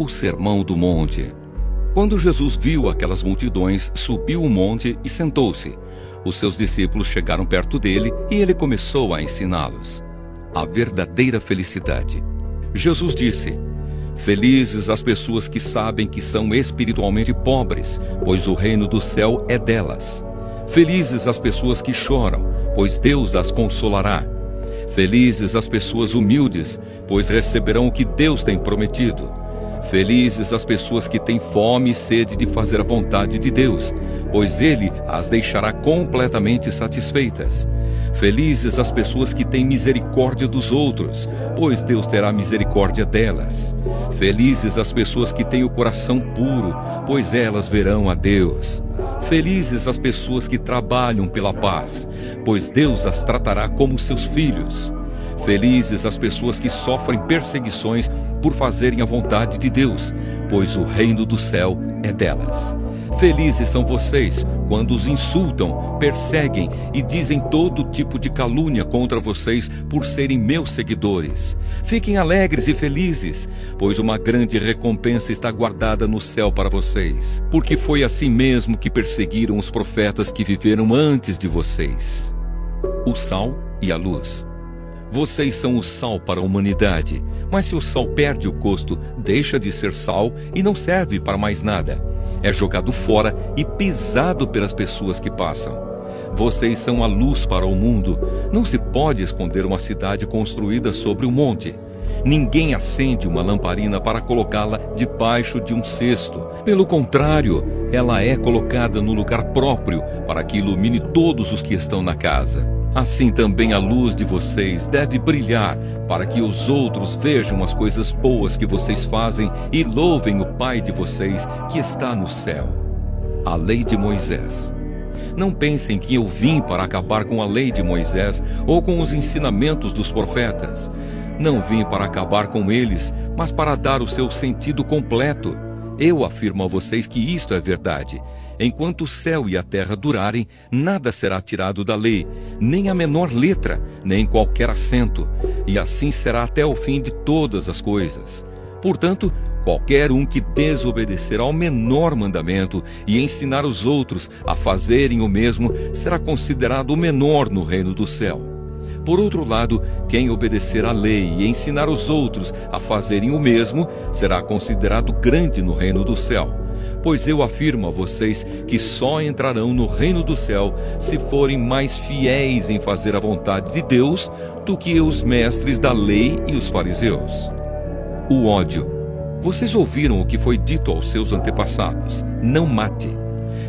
O Sermão do Monte. Quando Jesus viu aquelas multidões, subiu o monte e sentou-se. Os seus discípulos chegaram perto dele e ele começou a ensiná-los. A verdadeira felicidade. Jesus disse: Felizes as pessoas que sabem que são espiritualmente pobres, pois o reino do céu é delas. Felizes as pessoas que choram, pois Deus as consolará. Felizes as pessoas humildes, pois receberão o que Deus tem prometido. Felizes as pessoas que têm fome e sede de fazer a vontade de Deus, pois Ele as deixará completamente satisfeitas. Felizes as pessoas que têm misericórdia dos outros, pois Deus terá misericórdia delas. Felizes as pessoas que têm o coração puro, pois elas verão a Deus. Felizes as pessoas que trabalham pela paz, pois Deus as tratará como seus filhos. Felizes as pessoas que sofrem perseguições por fazerem a vontade de Deus, pois o reino do céu é delas. Felizes são vocês quando os insultam, perseguem e dizem todo tipo de calúnia contra vocês por serem meus seguidores. Fiquem alegres e felizes, pois uma grande recompensa está guardada no céu para vocês, porque foi assim mesmo que perseguiram os profetas que viveram antes de vocês. O sal e a luz. Vocês são o sal para a humanidade, mas se o sal perde o gosto, deixa de ser sal e não serve para mais nada. É jogado fora e pisado pelas pessoas que passam. Vocês são a luz para o mundo. Não se pode esconder uma cidade construída sobre um monte. Ninguém acende uma lamparina para colocá-la debaixo de um cesto. Pelo contrário, ela é colocada no lugar próprio para que ilumine todos os que estão na casa. Assim também a luz de vocês deve brilhar, para que os outros vejam as coisas boas que vocês fazem e louvem o Pai de vocês que está no céu. A lei de Moisés. Não pensem que eu vim para acabar com a lei de Moisés ou com os ensinamentos dos profetas. Não vim para acabar com eles, mas para dar o seu sentido completo. Eu afirmo a vocês que isto é verdade. Enquanto o céu e a terra durarem, nada será tirado da lei, nem a menor letra, nem qualquer acento, e assim será até o fim de todas as coisas. Portanto, qualquer um que desobedecer ao menor mandamento e ensinar os outros a fazerem o mesmo, será considerado o menor no reino do céu. Por outro lado, quem obedecer à lei e ensinar os outros a fazerem o mesmo, será considerado grande no reino do céu. Pois eu afirmo a vocês que só entrarão no reino do céu se forem mais fiéis em fazer a vontade de Deus do que os mestres da lei e os fariseus. O ódio. Vocês ouviram o que foi dito aos seus antepassados: não mate.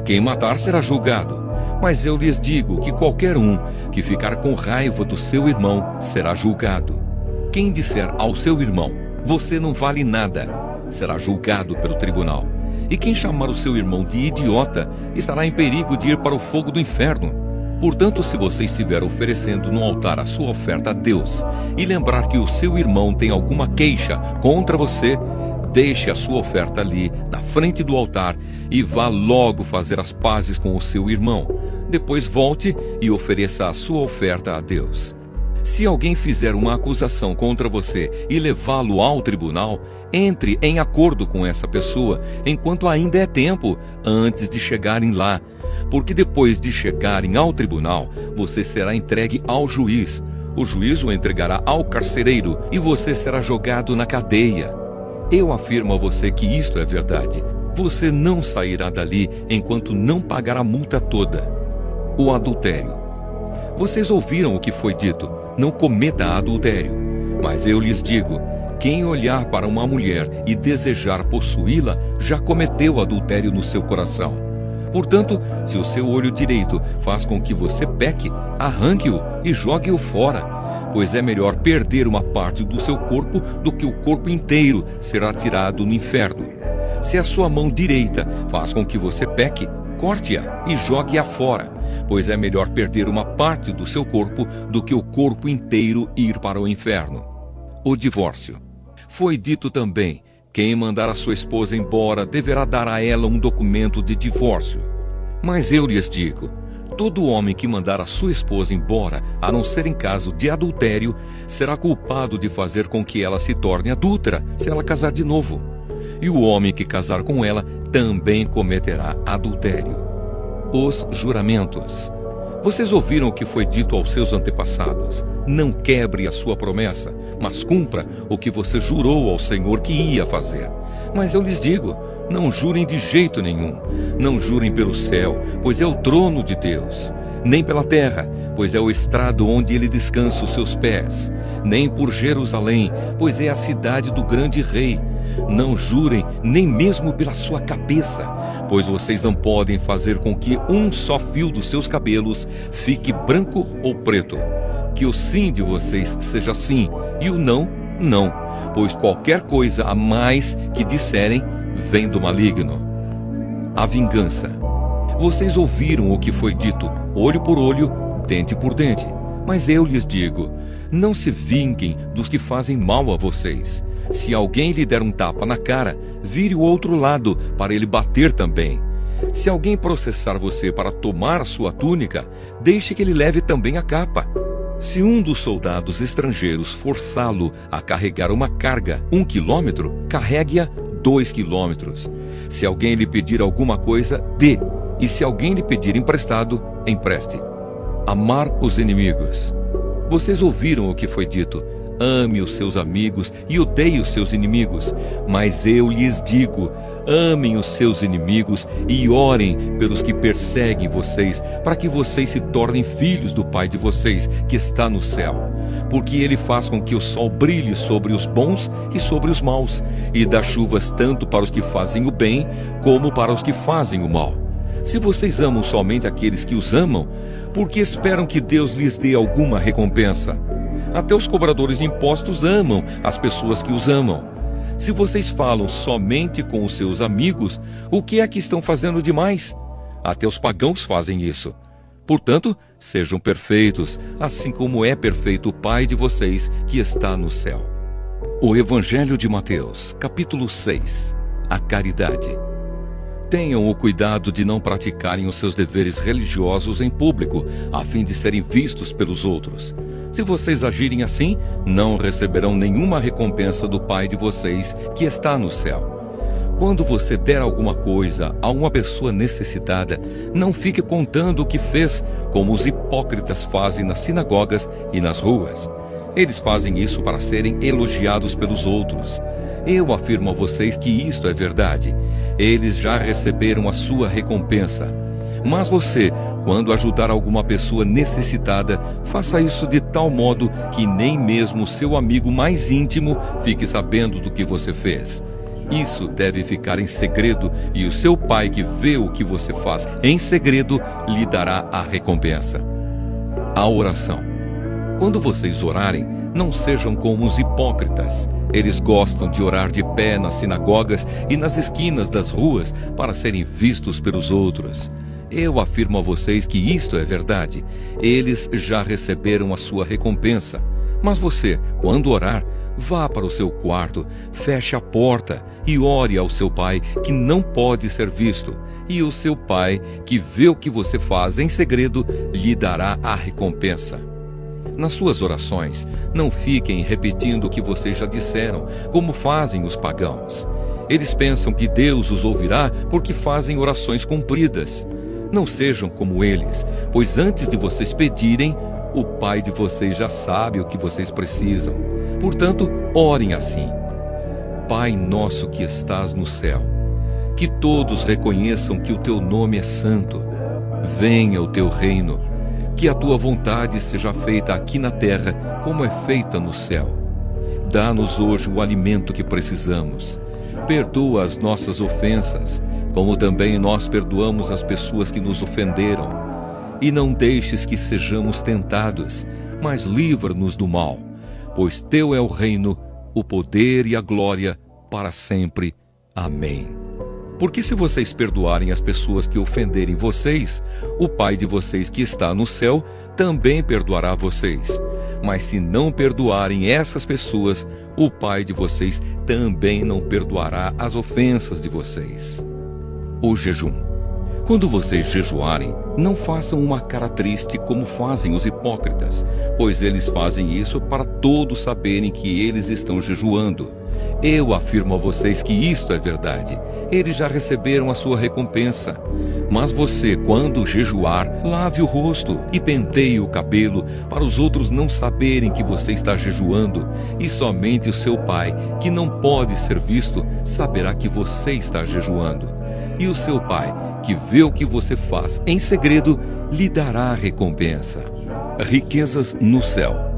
Quem matar será julgado. Mas eu lhes digo que qualquer um que ficar com raiva do seu irmão será julgado. Quem disser ao seu irmão: você não vale nada, será julgado pelo tribunal. E quem chamar o seu irmão de idiota estará em perigo de ir para o fogo do inferno. Portanto, se você estiver oferecendo no altar a sua oferta a Deus e lembrar que o seu irmão tem alguma queixa contra você, deixe a sua oferta ali, na frente do altar, e vá logo fazer as pazes com o seu irmão. Depois volte e ofereça a sua oferta a Deus. Se alguém fizer uma acusação contra você e levá-lo ao tribunal, entre em acordo com essa pessoa enquanto ainda é tempo, antes de chegarem lá. Porque depois de chegarem ao tribunal, você será entregue ao juiz. O juiz o entregará ao carcereiro e você será jogado na cadeia. Eu afirmo a você que isto é verdade. Você não sairá dali enquanto não pagar a multa toda. O adultério. Vocês ouviram o que foi dito: não cometa adultério. Mas eu lhes digo: quem olhar para uma mulher e desejar possuí-la, já cometeu adultério no seu coração. Portanto, se o seu olho direito faz com que você peque, arranque-o e jogue-o fora. Pois é melhor perder uma parte do seu corpo do que o corpo inteiro ser atirado no inferno. Se a sua mão direita faz com que você peque, corte-a e jogue-a fora. Pois é melhor perder uma parte do seu corpo do que o corpo inteiro ir para o inferno. O divórcio. Foi dito também: quem mandar a sua esposa embora deverá dar a ela um documento de divórcio. Mas eu lhes digo: todo homem que mandar a sua esposa embora, a não ser em caso de adultério, será culpado de fazer com que ela se torne adúltera, se ela casar de novo. e o homem que casar com ela também cometerá adultério. Os juramentos. Vocês ouviram o que foi dito aos seus antepassados: não quebre a sua promessa, mas cumpra o que você jurou ao Senhor que ia fazer. Mas eu lhes digo, não jurem de jeito nenhum. Não jurem pelo céu, pois é o trono de Deus. Nem pela terra, pois é o estrado onde ele descansa os seus pés. Nem por Jerusalém, pois é a cidade do grande rei. Não jurem nem mesmo pela sua cabeça, pois vocês não podem fazer com que um só fio dos seus cabelos fique branco ou preto. Que o sim de vocês seja sim, e o não, não, pois qualquer coisa a mais que disserem vem do maligno. A vingança. Vocês ouviram o que foi dito: olho por olho, dente por dente. Mas eu lhes digo, não se vinguem dos que fazem mal a vocês. Se alguém lhe der um tapa na cara, vire o outro lado para ele bater também. Se alguém processar você para tomar a sua túnica, deixe que ele leve também a capa. Se um dos soldados estrangeiros forçá-lo a carregar uma carga 1 quilômetro, carregue-a 2 quilômetros. Se alguém lhe pedir alguma coisa, dê. E se alguém lhe pedir emprestado, empreste. Amar os inimigos. Vocês ouviram o que foi dito: ame os seus amigos e odeie os seus inimigos. Mas eu lhes digo, amem os seus inimigos e orem pelos que perseguem vocês, para que vocês se tornem filhos do Pai de vocês, que está no céu. Porque ele faz com que o sol brilhe sobre os bons e sobre os maus, e dá chuvas tanto para os que fazem o bem, como para os que fazem o mal. Se vocês amam somente aqueles que os amam, por que esperam que Deus lhes dê alguma recompensa? Até os cobradores de impostos amam as pessoas que os amam. Se vocês falam somente com os seus amigos, o que é que estão fazendo demais? Até os pagãos fazem isso. Portanto, sejam perfeitos, assim como é perfeito o Pai de vocês que está no céu. O Evangelho de Mateus, capítulo 6. A caridade. Tenham o cuidado de não praticarem os seus deveres religiosos em público, a fim de serem vistos pelos outros. Se vocês agirem assim, não receberão nenhuma recompensa do Pai de vocês que está no céu. Quando você der alguma coisa a uma pessoa necessitada, não fique contando o que fez, como os hipócritas fazem nas sinagogas e nas ruas. Eles fazem isso para serem elogiados pelos outros. Eu afirmo a vocês que isto é verdade. Eles já receberam a sua recompensa. Mas você, quando ajudar alguma pessoa necessitada, faça isso de tal modo que nem mesmo o seu amigo mais íntimo fique sabendo do que você fez. Isso deve ficar em segredo, e o seu Pai que vê o que você faz em segredo lhe dará a recompensa. A oração. Quando vocês orarem, não sejam como os hipócritas. Eles gostam de orar de pé nas sinagogas e nas esquinas das ruas para serem vistos pelos outros. Eu afirmo a vocês que isto é verdade. Eles já receberam a sua recompensa. Mas você, quando orar, vá para o seu quarto, feche a porta e ore ao seu Pai que não pode ser visto. E o seu Pai, que vê o que você faz em segredo, lhe dará a recompensa. Nas suas orações, não fiquem repetindo o que vocês já disseram, como fazem os pagãos. Eles pensam que Deus os ouvirá porque fazem orações compridas. Não sejam como eles, pois antes de vocês pedirem, o Pai de vocês já sabe o que vocês precisam. Portanto, orem assim: Pai nosso que estás no céu, que todos reconheçam que o teu nome é santo. Venha o teu reino. Que a tua vontade seja feita aqui na terra, como é feita no céu. Dá-nos hoje o alimento que precisamos. Perdoa as nossas ofensas, como também nós perdoamos as pessoas que nos ofenderam. E não deixes que sejamos tentados, mas livra-nos do mal. Pois teu é o reino, o poder e a glória, para sempre. Amém. Porque se vocês perdoarem as pessoas que ofenderem vocês, o Pai de vocês que está no céu também perdoará vocês. Mas se não perdoarem essas pessoas, o Pai de vocês também não perdoará as ofensas de vocês. O jejum. Quando vocês jejuarem, não façam uma cara triste como fazem os hipócritas, pois eles fazem isso para todos saberem que eles estão jejuando. Eu afirmo a vocês que isto é verdade. Eles já receberam a sua recompensa. Mas você, quando jejuar, lave o rosto e penteie o cabelo, para os outros não saberem que você está jejuando, e somente o seu Pai, que não pode ser visto, saberá que você está jejuando. E o seu Pai, que vê o que você faz em segredo, lhe dará a recompensa. Riquezas no céu.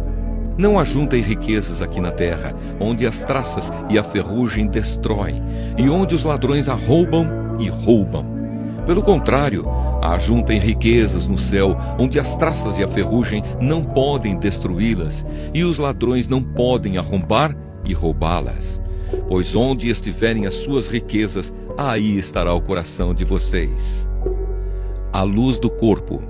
Não ajuntem riquezas aqui na terra, onde as traças e a ferrugem destroem, e onde os ladrões arrombam e roubam. Pelo contrário, ajuntem riquezas no céu, onde as traças e a ferrugem não podem destruí-las, e os ladrões não podem arrombar e roubá-las. Pois onde estiverem as suas riquezas, aí estará o coração de vocês. A luz do corpo.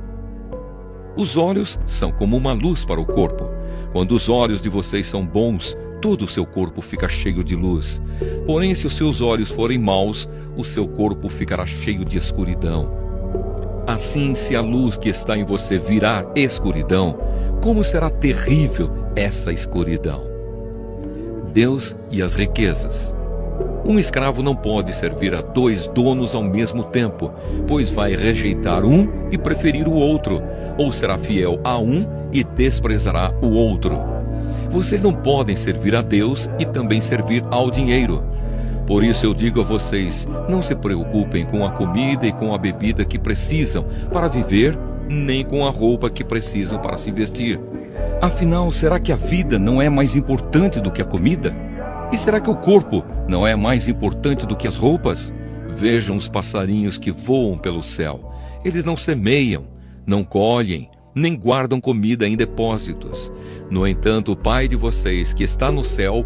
Os olhos são como uma luz para o corpo. Quando os olhos de vocês são bons, todo o seu corpo fica cheio de luz. Porém, se os seus olhos forem maus, o seu corpo ficará cheio de escuridão. Assim, se a luz que está em você virar escuridão, como será terrível essa escuridão? Deus e as riquezas. Um escravo não pode servir a 2 donos ao mesmo tempo, pois vai rejeitar um e preferir o outro, ou será fiel a um e desprezará o outro. Vocês não podem servir a Deus e também servir ao dinheiro. Por isso eu digo a vocês, não se preocupem com a comida e com a bebida que precisam para viver, nem com a roupa que precisam para se vestir. Afinal, será que a vida não é mais importante do que a comida? E será que o corpo não é mais importante do que as roupas? Vejam os passarinhos que voam pelo céu. Eles não semeiam, não colhem, nem guardam comida em depósitos. No entanto, o Pai de vocês, que está no céu,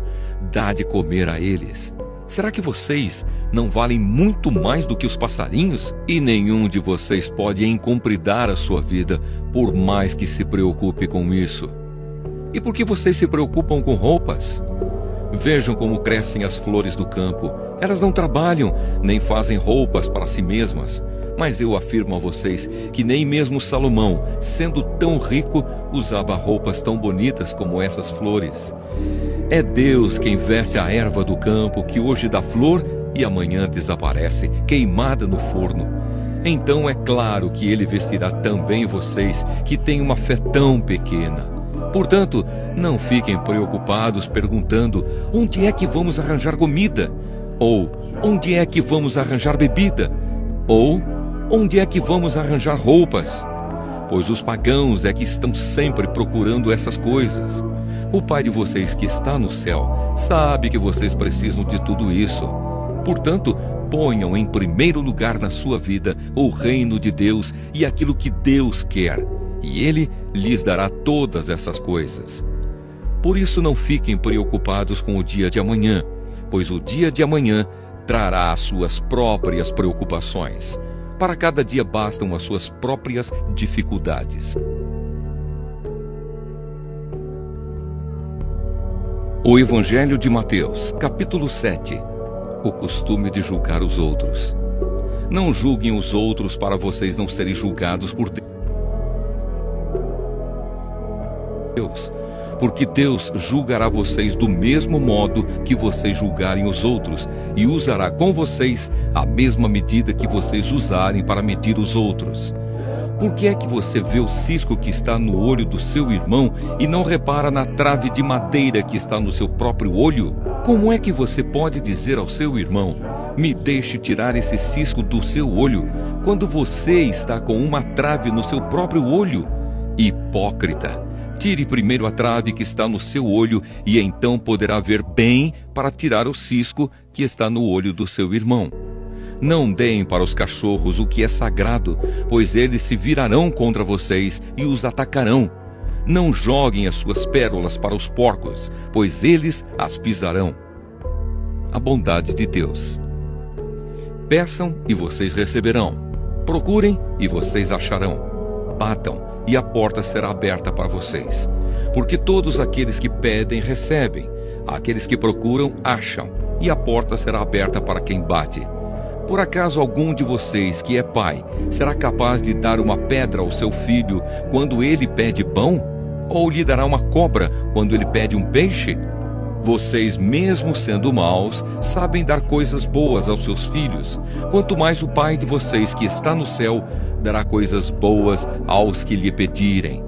dá de comer a eles. Será que vocês não valem muito mais do que os passarinhos? E nenhum de vocês pode encompridar a sua vida, por mais que se preocupe com isso. E por que vocês se preocupam com roupas? Vejam como crescem as flores do campo. Elas não trabalham, nem fazem roupas para si mesmas. Mas eu afirmo a vocês que nem mesmo Salomão, sendo tão rico, usava roupas tão bonitas como essas flores. É Deus quem veste a erva do campo, que hoje dá flor e amanhã desaparece, queimada no forno. Então é claro que Ele vestirá também vocês, que têm uma fé tão pequena. Portanto, não fiquem preocupados perguntando: onde é que vamos arranjar comida? Ou onde é que vamos arranjar bebida? Ou onde é que vamos arranjar roupas? Pois os pagãos é que estão sempre procurando essas coisas. O Pai de vocês que está no céu sabe que vocês precisam de tudo isso. Portanto, ponham em primeiro lugar na sua vida o reino de Deus e aquilo que Deus quer, e Ele lhes dará todas essas coisas. Por isso não fiquem preocupados com o dia de amanhã, pois o dia de amanhã trará as suas próprias preocupações. Para cada dia bastam as suas próprias dificuldades. O Evangelho de Mateus, capítulo 7. O costume de julgar os outros. Não julguem os outros para vocês não serem julgados por Deus, porque Deus julgará vocês do mesmo modo que vocês julgarem os outros, e usará com vocês a mesma medida que vocês usarem para medir os outros. Por que é que você vê o cisco que está no olho do seu irmão e não repara na trave de madeira que está no seu próprio olho? Como é que você pode dizer ao seu irmão: me deixe tirar esse cisco do seu olho, quando você está com uma trave no seu próprio olho? Hipócrita! Tire primeiro a trave que está no seu olho, e então poderá ver bem para tirar o cisco que está no olho do seu irmão. Não deem para os cachorros o que é sagrado, pois eles se virarão contra vocês e os atacarão. Não joguem as suas pérolas para os porcos, pois eles as pisarão. A bondade de Deus. Peçam e vocês receberão. Procurem e vocês acharão. Batam e a porta será aberta para vocês. Porque todos aqueles que pedem recebem, aqueles que procuram acham, e a porta será aberta para quem bate. Por acaso algum de vocês que é pai será capaz de dar uma pedra ao seu filho quando ele pede pão? Ou lhe dará uma cobra quando ele pede um peixe? Vocês, mesmo sendo maus, sabem dar coisas boas aos seus filhos. Quanto mais o Pai de vocês que está no céu dará coisas boas aos que lhe pedirem.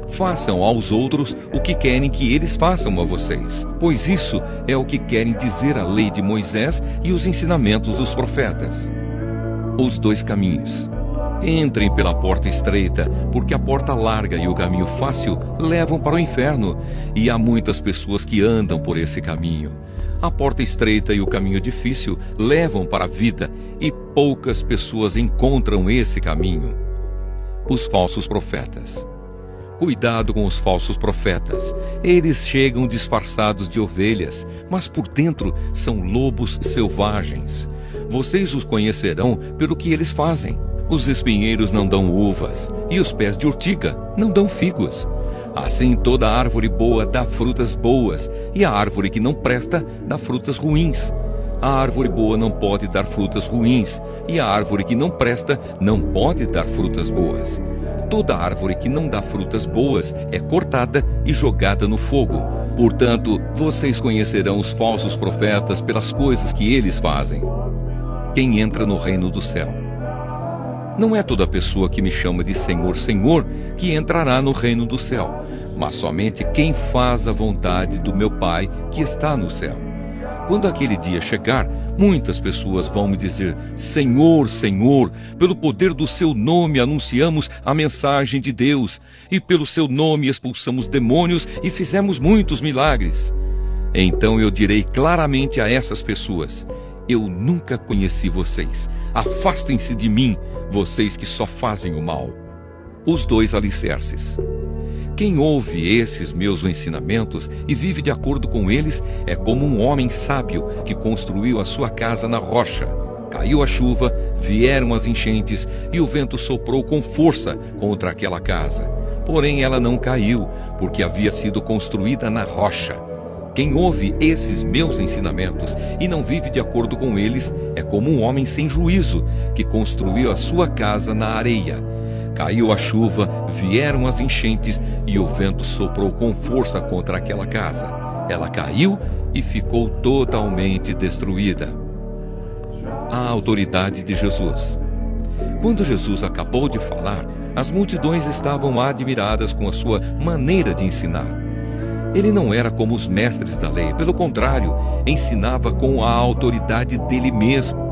Façam aos outros o que querem que eles façam a vocês, pois isso é o que querem dizer a lei de Moisés e os ensinamentos dos profetas. Os dois caminhos. Entrem pela porta estreita, porque a porta larga e o caminho fácil levam para o inferno, e há muitas pessoas que andam por esse caminho. A porta estreita e o caminho difícil levam para a vida, e poucas pessoas encontram esse caminho. Os falsos profetas. Cuidado com os falsos profetas. Eles chegam disfarçados de ovelhas, mas por dentro são lobos selvagens. Vocês os conhecerão pelo que eles fazem. Os espinheiros não dão uvas, e os pés de urtiga não dão figos. Assim toda árvore boa dá frutas boas, e a árvore que não presta dá frutas ruins. A árvore boa não pode dar frutas ruins, e a árvore que não presta não pode dar frutas boas. Toda árvore que não dá frutas boas é cortada e jogada no fogo. Portanto, vocês conhecerão os falsos profetas pelas coisas que eles fazem. Quem entra no reino do céu? Não é toda pessoa que me chama de Senhor, Senhor, que entrará no reino do céu, mas somente quem faz a vontade do meu Pai que está no céu. Quando aquele dia chegar, muitas pessoas vão me dizer: Senhor, Senhor, pelo poder do seu nome anunciamos a mensagem de Deus, e pelo seu nome expulsamos demônios e fizemos muitos milagres. Então eu direi claramente a essas pessoas: eu nunca conheci vocês. Afastem-se de mim, vocês que só fazem o mal. Os dois alicerces. Quem ouve esses meus ensinamentos e vive de acordo com eles é como um homem sábio que construiu a sua casa na rocha. Caiu a chuva, vieram as enchentes e o vento soprou com força contra aquela casa. Porém ela não caiu, porque havia sido construída na rocha. Quem ouve esses meus ensinamentos e não vive de acordo com eles é como um homem sem juízo que construiu a sua casa na areia. Caiu a chuva, vieram as enchentes e o vento soprou com força contra aquela casa. Ela caiu e ficou totalmente destruída. A autoridade de Jesus. Quando Jesus acabou de falar, as multidões estavam admiradas com a sua maneira de ensinar. Ele não era como os mestres da lei, pelo contrário, ensinava com a autoridade dele mesmo.